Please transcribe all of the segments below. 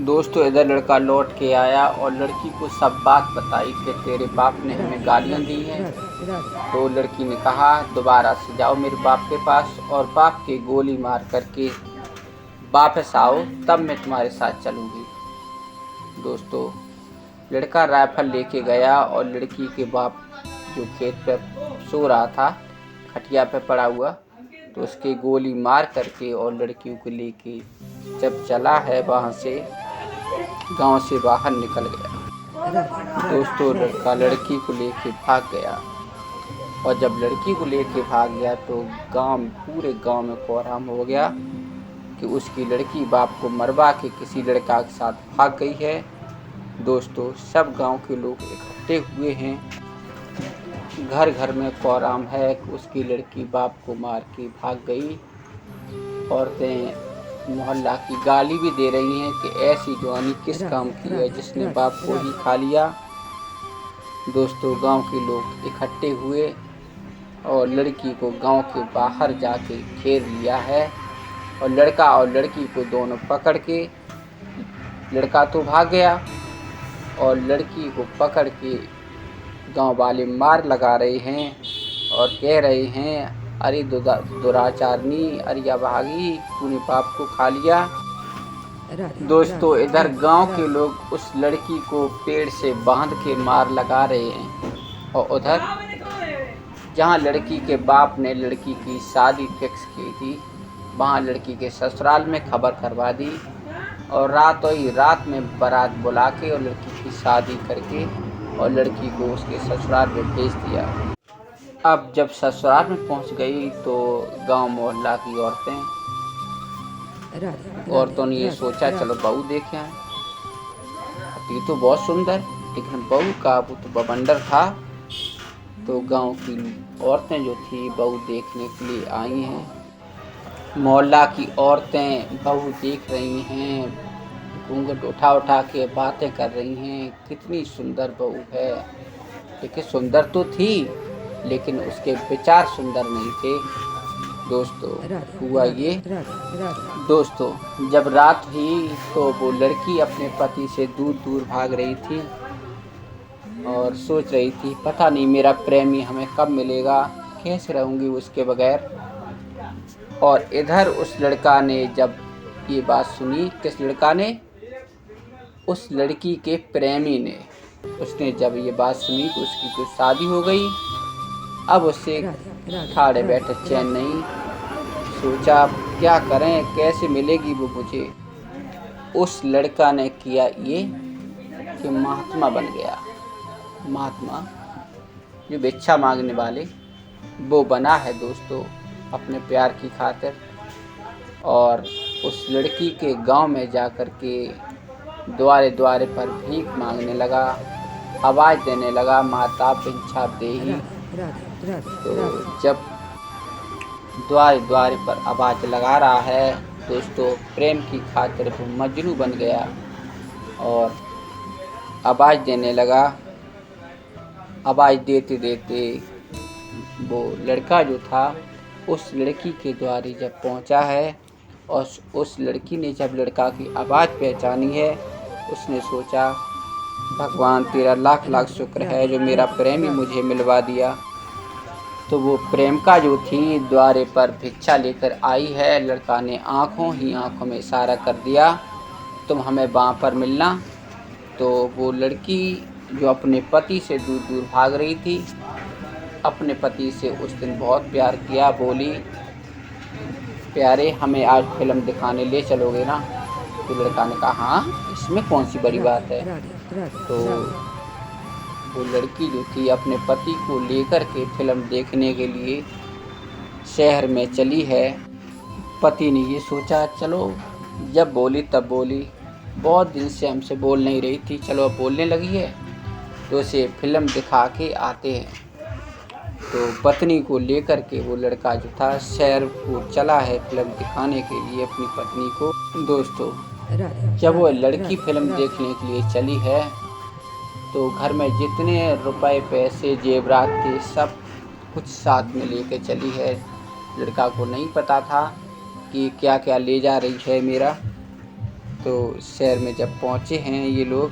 दोस्तों इधर लड़का लौट के आया और लड़की को सब बात बताई कि तेरे बाप ने हमें गालियाँ दी हैं। तो लड़की ने कहा दोबारा से जाओ मेरे बाप के पास और बाप के गोली मार करके वापस आओ, तब मैं तुम्हारे साथ चलूँगी। दोस्तों लड़का राइफल लेके गया और लड़की के बाप जो खेत पे सो रहा था, खटिया पे पड़ा हुआ, तो उसके गोली मार करके और लड़कियों को लेके जब चला है वहाँ से गांव से बाहर निकल गया। दोस्तों लड़का लड़की को लेके भाग गया और जब लड़की को लेके भाग गया तो पूरे गांव में कोहराम हो गया कि उसकी लड़की बाप को मरवा के किसी लड़का के साथ भाग गई है। दोस्तों सब गांव के लोग इकट्ठे हुए हैं, घर घर में कोहराम है कि उसकी लड़की बाप को मार के भाग गई। औरतें मोहल्ला की गाली भी दे रही हैं कि ऐसी जवानी किस काम की है जिसने बाप को ही खा लिया। दोस्तों गांव के लोग इकट्ठे हुए और लड़की को गांव के बाहर जाके घेर लिया है और लड़का और लड़की को दोनों पकड़ के, लड़का तो भाग गया और लड़की को पकड़ के गांव वाले मार लगा रहे हैं और कह रहे हैं अरे दुराचारनी, अरे अभागी, तूने बाप को खा लिया। दोस्तों इधर गांव के लोग उस लड़की को पेड़ से बांध के मार लगा रहे हैं और उधर जहां लड़की के बाप ने लड़की की शादी फिक्स की थी वहां लड़की के ससुराल में खबर करवा दी और रात में बारात बुला के और लड़की की शादी करके और लड़की को उसके ससुराल में भेज दिया। अब जब ससुराल में पहुंच गई तो गांव मोहल्ला की औरतों ने ये सोचा चलो बहू देखे आए। ये तो बहुत सुंदर, लेकिन बहू का वो तो बवंडर था। तो गांव की औरतें जो थी बहू देखने के लिए आई हैं। मोहल्ला की औरतें बहू देख रही हैं, घूंघट उठा उठा के बातें कर रही हैं, कितनी सुंदर बहू है। लेकिन सुंदर तो थी लेकिन उसके विचार सुंदर नहीं थे। दोस्तों हुआ ये, दोस्तों जब रात हुई तो वो लड़की अपने पति से दूर दूर भाग रही थी और सोच रही थी पता नहीं मेरा प्रेमी हमें कब मिलेगा, कैसे रहूँगी उसके बगैर। और इधर उस लड़का ने जब ये बात सुनी, किस लड़का ने? उस लड़की के प्रेमी ने। उसने जब ये बात सुनी तो उसकी कुछ शादी हो गई। अब उससे ठाड़े बैठे चैन नहीं, सोचा क्या करें, कैसे मिलेगी वो मुझे। उस लड़का ने किया ये कि महात्मा बन गया। महात्मा जो भिक्षा मांगने वाले वो बना है दोस्तों अपने प्यार की खातिर। और उस लड़की के गांव में जाकर के द्वारे द्वारे पर भीख मांगने लगा, आवाज़ देने लगा माता भिक्षा देही। तो जब द्वारे द्वारे पर आवाज़ लगा रहा है दोस्तों प्रेम की खातिर वो मजनू बन गया और आवाज़ देने लगा। आवाज़ देते देते वो लड़का जो था उस लड़की के द्वारे जब पहुंचा है और उस लड़की ने जब लड़का की आवाज़ पहचानी है, उसने सोचा भगवान तेरा लाख लाख शुक्र है जो मेरा प्रेमी मुझे मिलवा दिया। तो वो प्रेमिका जो थी द्वारे पर भिक्षा लेकर आई है। लड़का ने आंखों में इशारा कर दिया तुम हमें वहाँ पर मिलना। तो वो लड़की जो अपने पति से दूर दूर भाग रही थी, अपने पति से उस दिन बहुत प्यार किया, बोली प्यारे हमें आज फिल्म दिखाने ले चलोगे ना? तो लड़का ने कहा हाँ, इसमें कौन सी बड़ी बात है। तो वो लड़की जो थी अपने पति को लेकर के फिल्म देखने के लिए शहर में चली है। पति ने ये सोचा चलो, जब बोली तब बोली, बहुत दिन से हमसे बोल नहीं रही थी, चलो अब बोलने लगी है तो उसे फिल्म दिखा के आते हैं। तो पत्नी को लेकर के वो लड़का जो था शहर को चला है फिल्म दिखाने के लिए अपनी पत्नी को। दोस्तों जब वो लड़की फिल्म देखने के लिए चली है तो घर में जितने रुपए पैसे जेवरात थे सब कुछ साथ में लेके चली है। लड़का को नहीं पता था कि क्या क्या ले जा रही है मेरा। तो शहर में जब पहुँचे हैं ये लोग,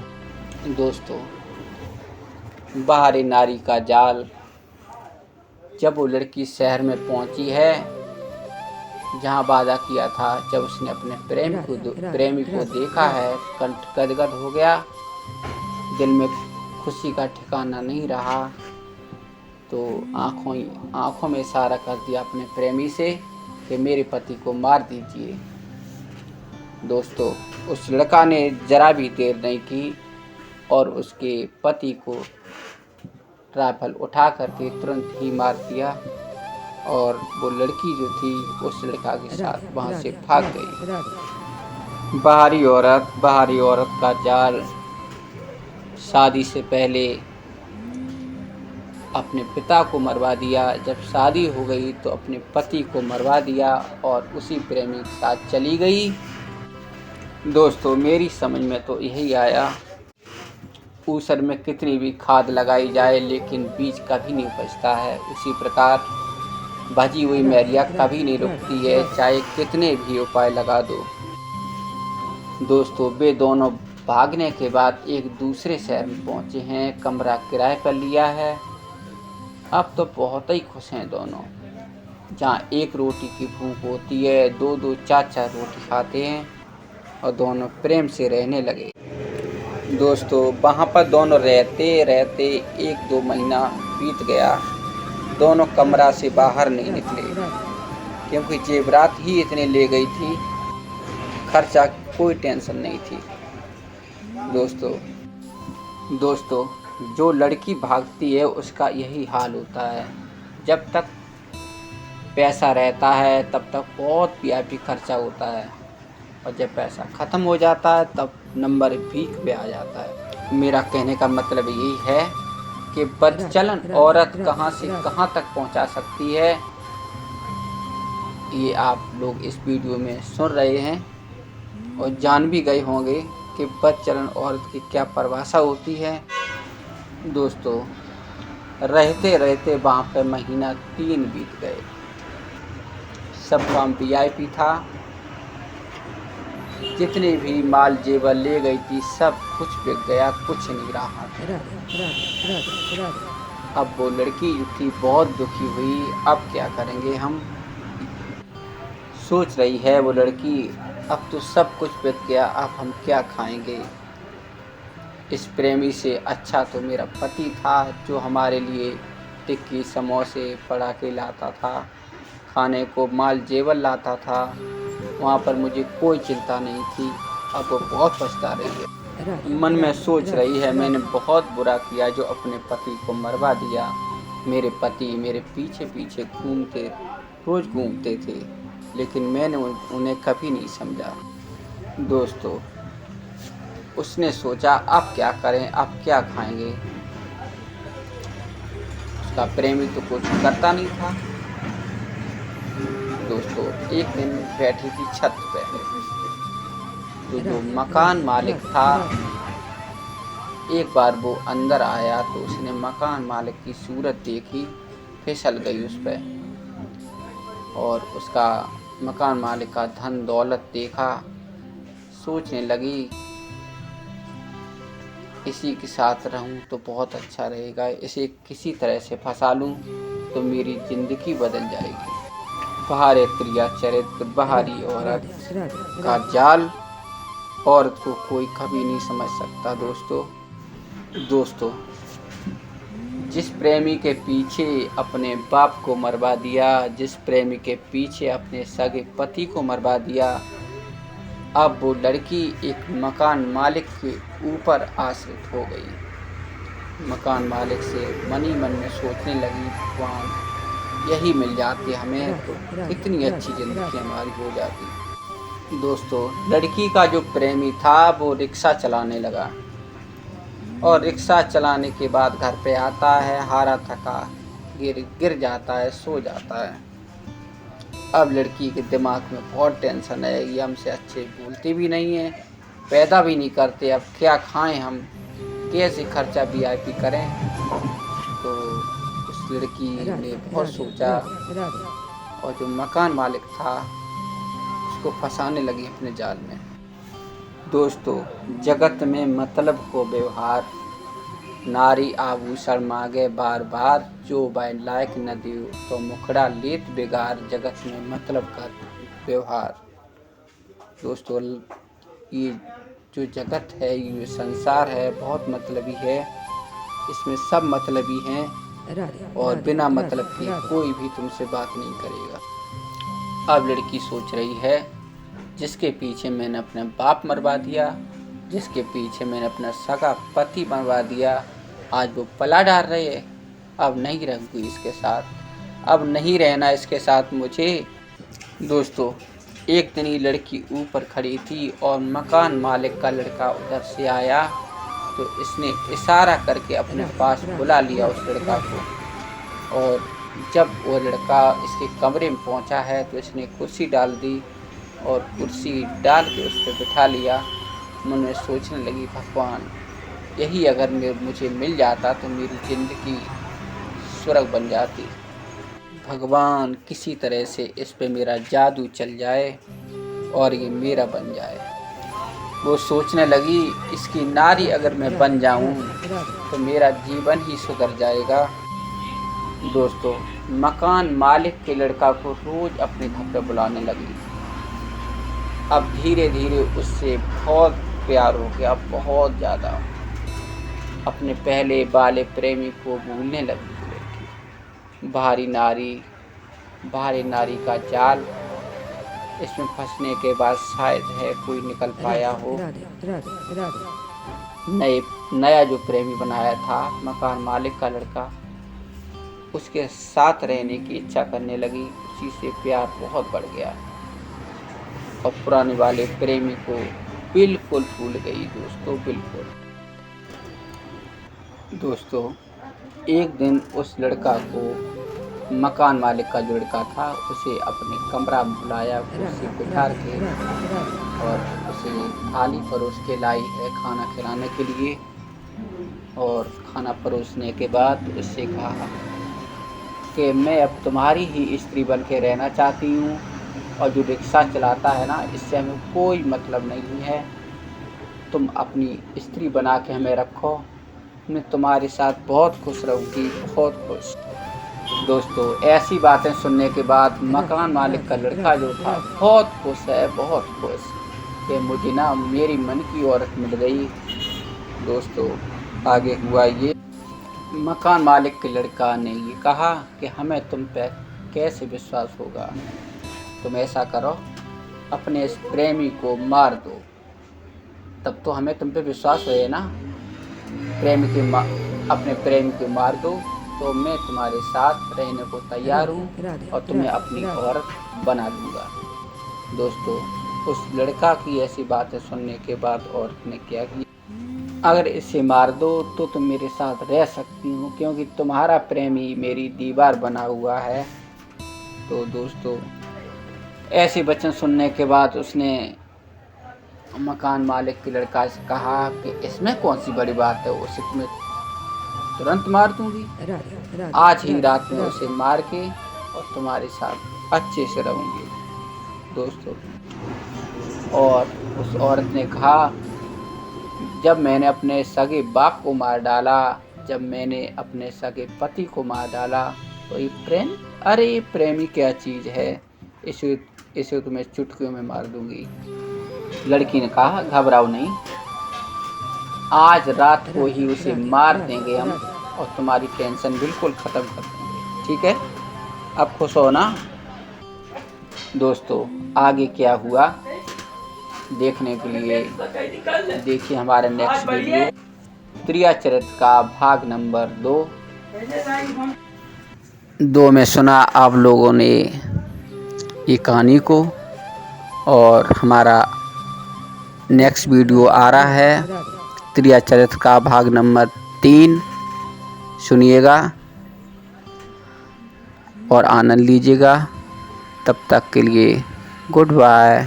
दोस्तों बाहर नारी का जाल। जब वो लड़की शहर में पहुंची है जहां वादा किया था, जब उसने अपने प्रेमी को देखा है, कंठ गदगद हो गया, दिल में खुशी का ठिकाना नहीं रहा। तो आंखों में इशारा कर दिया अपने प्रेमी से कि मेरे पति को मार दीजिए। दोस्तों उस लड़का ने जरा भी देर नहीं की और उसके पति को राइफल उठा करके तुरंत ही मार दिया और वो लड़की जो थी उस लड़का के साथ वहाँ से भाग गई। बाहरी औरत का जाल। शादी से पहले अपने पिता को मरवा दिया, जब शादी हो गई तो अपने पति को मरवा दिया और उसी प्रेमी के साथ चली गई। दोस्तों मेरी समझ में तो यही आया, ऊसर में कितनी भी खाद लगाई जाए लेकिन बीज कभी नहीं उपजता है। उसी प्रकार भजी हुई मैरिया कभी नहीं रुकती है, चाहे कितने भी उपाय लगा दो। दोस्तों वे दोनों भागने के बाद एक दूसरे शहर में पहुंचे हैं, कमरा किराए पर लिया है। अब तो बहुत ही खुश हैं दोनों। जहाँ एक रोटी की भूख होती है, दो दो चार चार रोटी खाते हैं और दोनों प्रेम से रहने लगे। दोस्तों वहाँ पर दोनों रहते रहते 1-2 महीना बीत गया। दोनों कमरा से बाहर नहीं निकले क्योंकि जेवरात ही इतने ले गई थी, खर्चा कोई टेंशन नहीं थी। दोस्तों जो लड़की भागती है उसका यही हाल होता है। जब तक पैसा रहता है तब तक बहुत वीआईपी खर्चा होता है और जब पैसा ख़त्म हो जाता है तब नंबर भीख पे आ जाता है। मेरा कहने का मतलब यही है कि बदचलन औरत कहाँ से कहाँ तक पहुँचा सकती है, ये आप लोग इस वीडियो में सुन रहे हैं और जान भी गए होंगे कि बदचलन औरत की क्या परिभाषा होती है। दोस्तों रहते रहते वहाँ पर महीना 3 बीत गए। सब काम वीआईपी था, जितने भी माल जेवर ले गई थी सब कुछ बिक गया, कुछ नहीं रहा। अब वो लड़की जो थी बहुत दुखी हुई, अब क्या करेंगे हम, सोच रही है वो लड़की, अब तो सब कुछ बिक गया, अब हम क्या खाएंगे। इस प्रेमी से अच्छा तो मेरा पति था जो हमारे लिए टिक्की समोसे पटाखे लाता था, खाने को माल जेवर लाता था, वहाँ पर मुझे कोई चिंता नहीं थी। अब वो बहुत पछता रही है, मन में सोच रही है मैंने बहुत बुरा किया जो अपने पति को मरवा दिया। मेरे पति मेरे पीछे पीछे रोज़ घूमते थे लेकिन मैंने उन्हें कभी नहीं समझा। दोस्तों उसने सोचा अब क्या करें, अब क्या खाएंगे। उसका प्रेमी तो कुछ करता नहीं था। दोस्तों एक दिन बैठी थी छत पे, तो जो मकान मालिक था एक बार वो अंदर आया तो उसने मकान मालिक की सूरत देखी, फिसल गई उस पर और उसका मकान मालिक का धन दौलत देखा। सोचने लगी इसी के साथ रहूं तो बहुत अच्छा रहेगा, इसे किसी तरह से फंसा लूं तो मेरी ज़िंदगी बदल जाएगी। बाहरी क्रिया चरित्र, बाहरी औरत का जाल, औरत को कोई कभी नहीं समझ सकता। दोस्तों जिस प्रेमी के पीछे अपने बाप को मरवा दिया, जिस प्रेमी के पीछे अपने सगे पति को मरवा दिया, अब वो लड़की एक मकान मालिक के ऊपर आश्रित हो गई। मकान मालिक से मन ही मन में सोचने लगी भगवान यही मिल जाते हमें तो कितनी अच्छी ज़िंदगी हमारी हो जाती। दोस्तों लड़की का जो प्रेमी था वो रिक्शा चलाने लगा और रिक्शा चलाने के बाद घर पे आता है हारा थका, गिर जाता है, सो जाता है। अब लड़की के दिमाग में बहुत टेंशन है, ये हमसे अच्छे बोलते भी नहीं है, पैदा भी नहीं करते, अब क्या खाएं हम, कैसे खर्चा वीआईपी करें। तो उस लड़की ने बहुत सोचा और जो मकान मालिक था उसको फंसाने लगी अपने जाल में। दोस्तों, जगत में मतलब को व्यवहार, नारी आभूषण मांगे बार बार, जो बैन लायक न दियो तो मुखड़ा लेत बेगार, जगत में मतलब का व्यवहार। दोस्तों, ये जो जगत है, ये संसार है, बहुत मतलबी है। इसमें सब मतलबी हैं और बिना मतलब के कोई भी तुमसे बात नहीं करेगा। अब लड़की सोच रही है, जिसके पीछे मैंने अपना बाप मरवा दिया, जिसके पीछे मैंने अपना सगा पति मरवा दिया, आज वो पला डाल रहे है। अब नहीं रहूँगी इसके साथ, अब नहीं रहना इसके साथ मुझे। दोस्तों, एक दिन ये लड़की ऊपर खड़ी थी और मकान मालिक का लड़का उधर से आया, तो इसने इशारा करके अपने पास बुला लिया उस लड़का को। और जब वो लड़का इसके कमरे में पहुंचा है तो इसने कुर्सी डाल दी और कुर्सी डाल के उस पर बिठा लिया। मन में सोचने लगी, भगवान, यही अगर मुझे मिल जाता तो मेरी ज़िंदगी स्वर्ग बन जाती। भगवान, किसी तरह से इस पे मेरा जादू चल जाए और ये मेरा बन जाए। वो सोचने लगी, इसकी नारी अगर मैं बन जाऊं तो मेरा जीवन ही सुधर जाएगा। दोस्तों, मकान मालिक के लड़का को रोज अपने घर पर बुलाने लगी। अब धीरे धीरे उससे बहुत प्यार हो गया, बहुत ज़्यादा। अपने पहले वाले प्रेमी को भूलने लगी। भारी नारी का जाल, इसमें फंसने के बाद शायद है कोई निकल पाया हो। नया जो प्रेमी बनाया था मकान मालिक का लड़का, उसके साथ रहने की इच्छा करने लगी। उसी से प्यार बहुत बढ़ गया और पुराने वाले प्रेमी को बिल्कुल भूल गई। दोस्तों, एक दिन उस लड़का को मकान मालिक का जो लड़का था उसे अपने कमरा में बुलाया, कुर्सी बिठा के और उसे थाली परोस के लाई है खाना खिलाने के लिए। और खाना परोसने के बाद उससे कहा कि मैं अब तुम्हारी ही स्त्री बन के रहना चाहती हूँ, और जो रिक्शा चलाता है ना, इससे हमें कोई मतलब नहीं है। तुम अपनी स्त्री बना के हमें रखो, मैं तुम्हारे साथ बहुत खुश रहूँगी, बहुत खुश। दोस्तों, ऐसी बातें सुनने के बाद मकान मालिक का लड़का जो था बहुत खुश है, बहुत खुश कि मुझे ना मेरी मन की औरत मिल गई। दोस्तों, आगे हुआ ये, मकान मालिक के लड़का ने ये कहा कि हमें तुम पे कैसे विश्वास होगा। तुम ऐसा करो, अपने इस प्रेमी को मार दो, तब तो हमें तुम पे विश्वास है ना। अपने प्रेमी को मार दो तो मैं तुम्हारे साथ रहने को तैयार हूँ और तुम्हें अपनी औरत बना लूँगा। दोस्तों, उस लड़का की ऐसी बातें सुनने के बाद औरत ने क्या किया, अगर इसे मार दो तो तुम मेरे साथ रह सकती हूँ, क्योंकि तुम्हारा प्रेमी मेरी दीवार बना हुआ है। तो दोस्तों, ऐसे वचन सुनने के बाद उसने मकान मालिक के लड़का से कहा कि इसमें कौन सी बड़ी बात है, उसे तुम्हें तुरंत मार दूंगी। आज ही रात में उसे मार के और तुम्हारे साथ अच्छे से रहूंगी। दोस्तों, और उस औरत ने कहा, जब मैंने अपने सगे बाप को मार डाला, जब मैंने अपने सगे पति को मार डाला, तो ये प्रेम, अरे ये प्रेमी क्या चीज़ है, इसे तुम्हें चुटकियों में मार दूंगी। लड़की ने कहा, घबराओ नहीं, आज रात को ही उसे मार देंगे हम और तुम्हारी टेंशन बिल्कुल ख़त्म कर देंगे, ठीक है। अब खुश हो ना। दोस्तों, आगे क्या हुआ देखने के लिए देखिए हमारा नेक्स्ट वीडियो, प्रिया चरित्र का भाग नंबर 2 में सुना आप लोगों ने ये कहानी को, और हमारा नेक्स्ट वीडियो आ रहा है प्रिया चरित्र का भाग नंबर 3, सुनिएगा और आनंद लीजिएगा। तब तक के लिए गुड बाय।